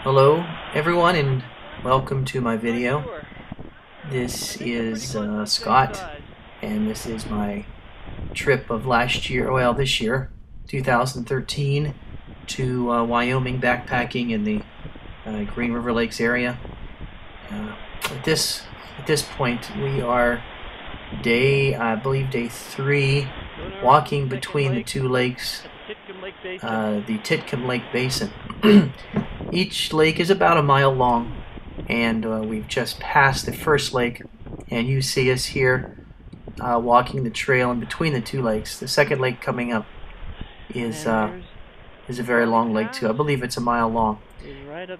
Hello everyone and welcome to my video. This is Scott, and this is my trip of last year, well this year, 2013, to Wyoming backpacking in the Green River Lakes area. At this point we are I believe day 3, walking between the two lakes, the Titcomb Lake Basin. Each lake is about a mile long, and we've just passed the first lake, and you see us here walking the trail in between the two lakes. The second lake coming up is a very long lake too. I believe it's a mile long.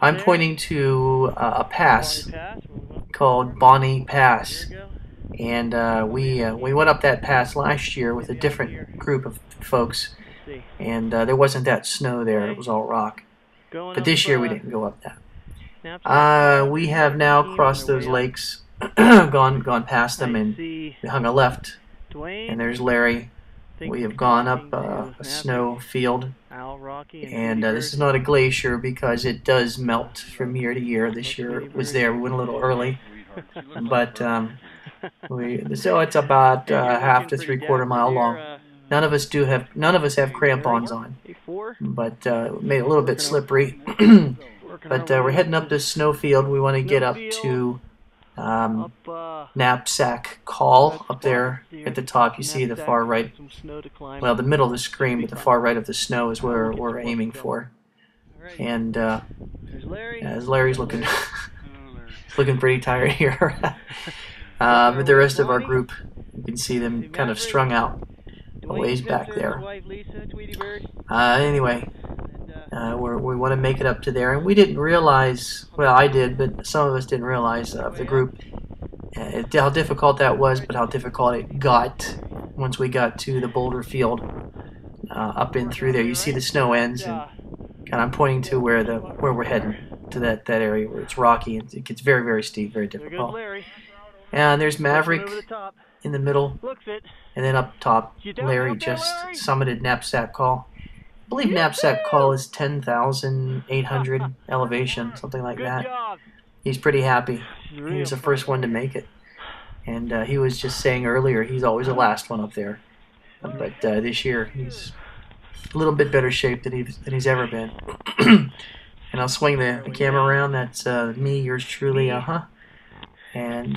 I'm pointing to a pass called Bonnie Pass, and we went up that pass last year with a different group of folks, and there wasn't that snow there. It was all rock. But this year we didn't go up that. We have now crossed those lakes, gone past them, and we hung a left. And there's Larry. We have gone up a snow field, and this is not a glacier because it does melt from year to year. This year it was there. We went a little early, but so it's about half to 3/4 mile long. None of us have crampons on, but made it a little bit slippery. But we're heading up this snowfield. We want to get up to Knapsack Call up there at the top. You see the far right, well, the middle of the screen, but the far right of the snow is where we're aiming for. And as Larry's looking pretty tired here. But the rest of our group, you can see them kind of strung out a ways back there. Anyway, we want to make it up to there, and we didn't realize, well I did, but some of us didn't realize of the group how difficult that was, but how difficult it got once we got to the boulder field up in through there. You see the snow ends, and I'm pointing to where we're heading, to that area where it's rocky and it gets very, very steep, very difficult. And there's Maverick in the middle, and then up top Larry just summited Knapsack Call. I believe Knapsack Call is 10,800 elevation, something like that. He's pretty happy. He was the first one to make it, and he was just saying earlier he's always the last one up there. But this year he's a little bit better shape than he's ever been. And I'll swing the camera around. That's me, yours truly, and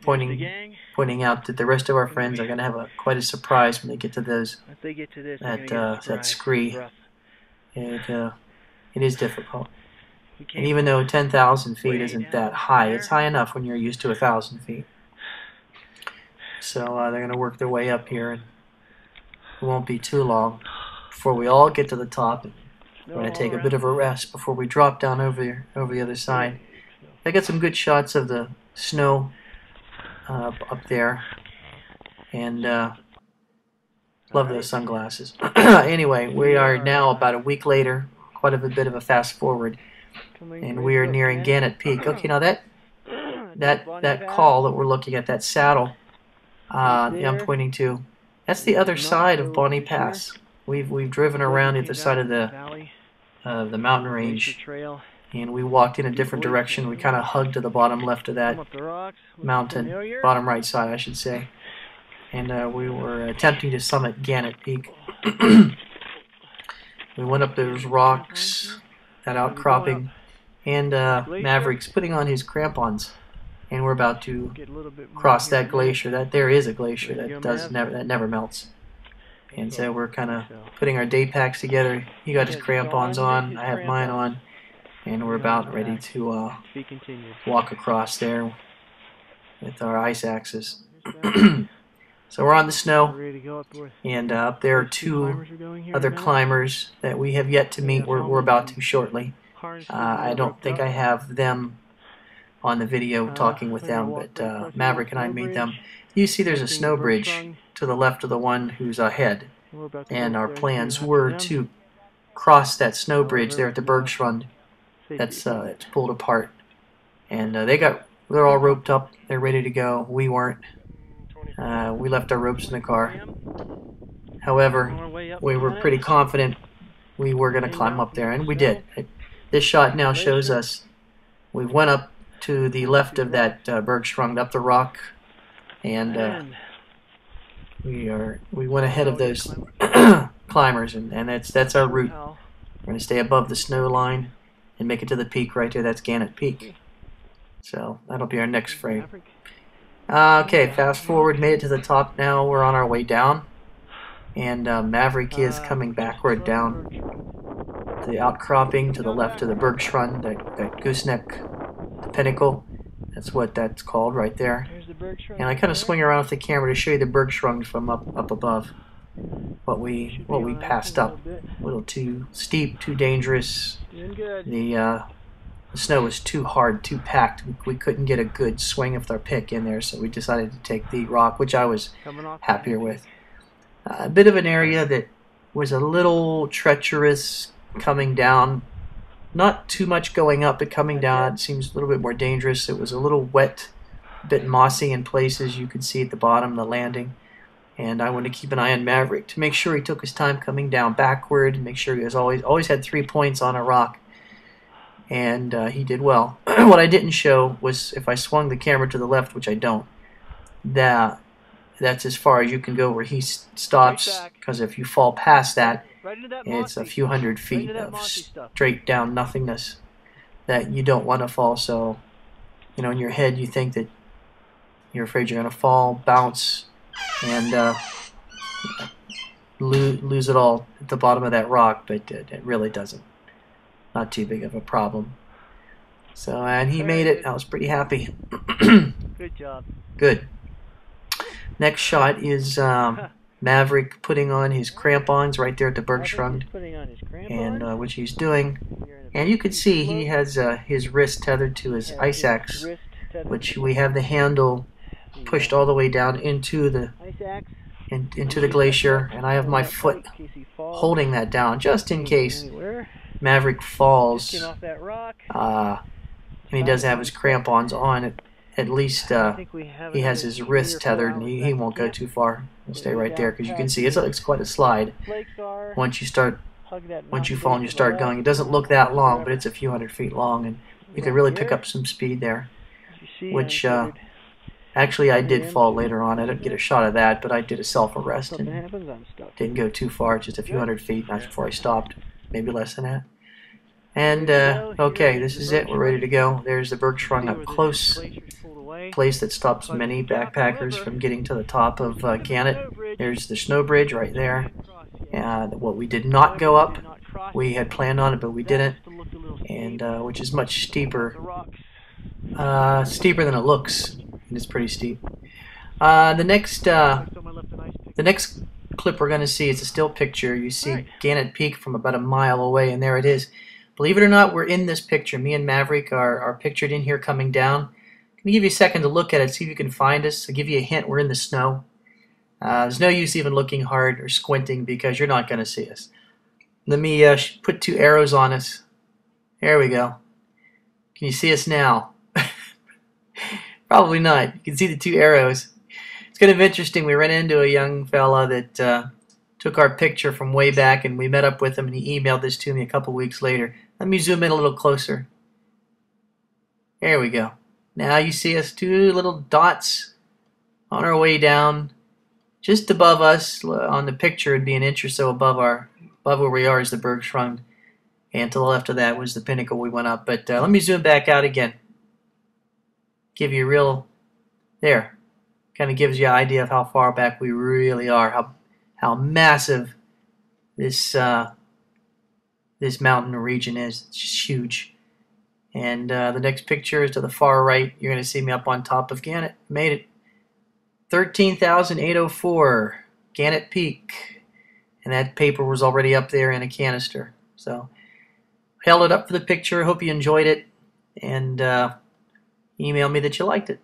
pointing out that the rest of our friends are going to have quite a surprise when they get to that scree. It is difficult. And even though 10,000 feet isn't that high, it's high enough when you're used to 1,000 feet. So they're going to work their way up here, and it won't be too long before we all get to the top. We're going to take a bit of a rest before we drop down over the other side. I got some good shots of the snow up there, and love those sunglasses. Anyway, we are now about a week later, quite a bit of a fast forward, and we are nearing Gannett Peak. Okay, now that call that we're looking at, that saddle I'm pointing to, that's the other side of Bonnie Pass. We've driven around the other side of the mountain range, and we walked in a different direction. We kind of hugged to the bottom left of that mountain, bottom right side I should say, and we were attempting to summit Gannett Peak. We went up those rocks, that outcropping, and Maverick's putting on his crampons, and we're about to cross that glacier. That there is a glacier that never melts. And so we're kind of putting our day packs together. He got his crampons on, I have mine on, and we're about ready to walk across there with our ice axes. So we're on the snow, and up there are 2 other climbers that we have yet to meet. We're about to shortly. I don't think I have them on the video talking with them, but Maverick and I made them. You see there's a snow bridge to the left of the one who's ahead, and our plans were to cross that snow bridge there at the Bergschrund. It's pulled apart, and they're all roped up. They're ready to go. We weren't. We left our ropes in the car. However, we were pretty confident we were going to climb up there, and we did. This shot now shows us we went up to the left of that bergschrund, up the rock, and we went ahead of those climbers, and that's our route. We're going to stay above the snow line and make it to the peak right there. That's Gannett Peak. So that'll be our next frame. Okay, fast forward, made it to the top now. We're on our way down. And Maverick is coming backward down the outcropping to the left of the bergschrund, that gooseneck, the pinnacle. That's what that's called right there. And I kind of swing around with the camera to show you the bergschrund from up above. What we passed up. A little too steep, too dangerous. The snow was too hard, too packed. We couldn't get a good swing with our pick in there, so we decided to take the rock, which I was happier with. A bit of an area that was a little treacherous coming down. Not too much going up, but coming down it seems a little bit more dangerous. It was a little wet, a bit mossy in places. You could see at the bottom the landing. And I wanted to keep an eye on Maverick to make sure he took his time coming down backward, and make sure he was always had 3 points on a rock. And he did well. What I didn't show was if I swung the camera to the left, which I don't, that's as far as you can go where he stops, because if you fall past that, it's a few hundred feet of straight down nothingness that you don't want to fall. So, you know, in your head you think that you're afraid you're going to fall, bounce, and lose it all at the bottom of that rock, but it really doesn't. Not too big of a problem. So, and he made it. I was pretty happy. Good job. Good. Next shot is Maverick putting on his crampons right there at the bergschrund, and which he's doing. And you can see he has his wrist tethered to his ice axe, which we have the handle pushed all the way down into the glacier, and I have my foot holding that down just in case Maverick falls. And he does have his crampons on. At least he has his wrist tethered, and he won't go too far. He'll stay right there, because you can see it's quite a slide. Once you fall and you start going, it doesn't look that long, but it's a few hundred feet long, and you can really pick up some speed there. Which actually I did fall later on. I didn't get a shot of that, but I did a self-arrest and didn't go too far, just a few hundred feet. That's before I stopped, maybe less than that. And okay, this is it. We're ready to go. There's the bergschrund up close, place that stops many backpackers from getting to the top of Gannett. There's the snow bridge right there. What we did not go up, we had planned on it, but we didn't, and which is much steeper, steeper than it looks. And it's pretty steep. The next clip we're going to see is a still picture. You see Gannett Peak from about a mile away, and there it is. Believe it or not, we're in this picture. Me and Maverick are pictured in here coming down. I'm going to give you a second to look at it, see if you can find us. I'll give you a hint. We're in the snow. There's no use even looking hard or squinting, because you're not going to see us. Let me put 2 arrows on us. There we go. Can you see us now? Probably not. You can see the 2 arrows. It's kind of interesting. We ran into a young fella that took our picture from way back, and we met up with him, and he emailed this to me a couple weeks later. Let me zoom in a little closer. There we go. Now you see us 2 little dots on our way down. Just above us on the picture, it'd be an inch or so above where we are is the bergschrund, and to the left of that was the pinnacle we went up. But let me zoom back out again. Give you a real, there, kind of gives you an idea of how far back we really are, how massive this this mountain region is. It's just huge. And the next picture is to the far right. You're going to see me up on top of Gannett. Made it. 13,804, Gannett Peak. And that paper was already up there in a canister. So, held it up for the picture. Hope you enjoyed it. And email me that you liked it.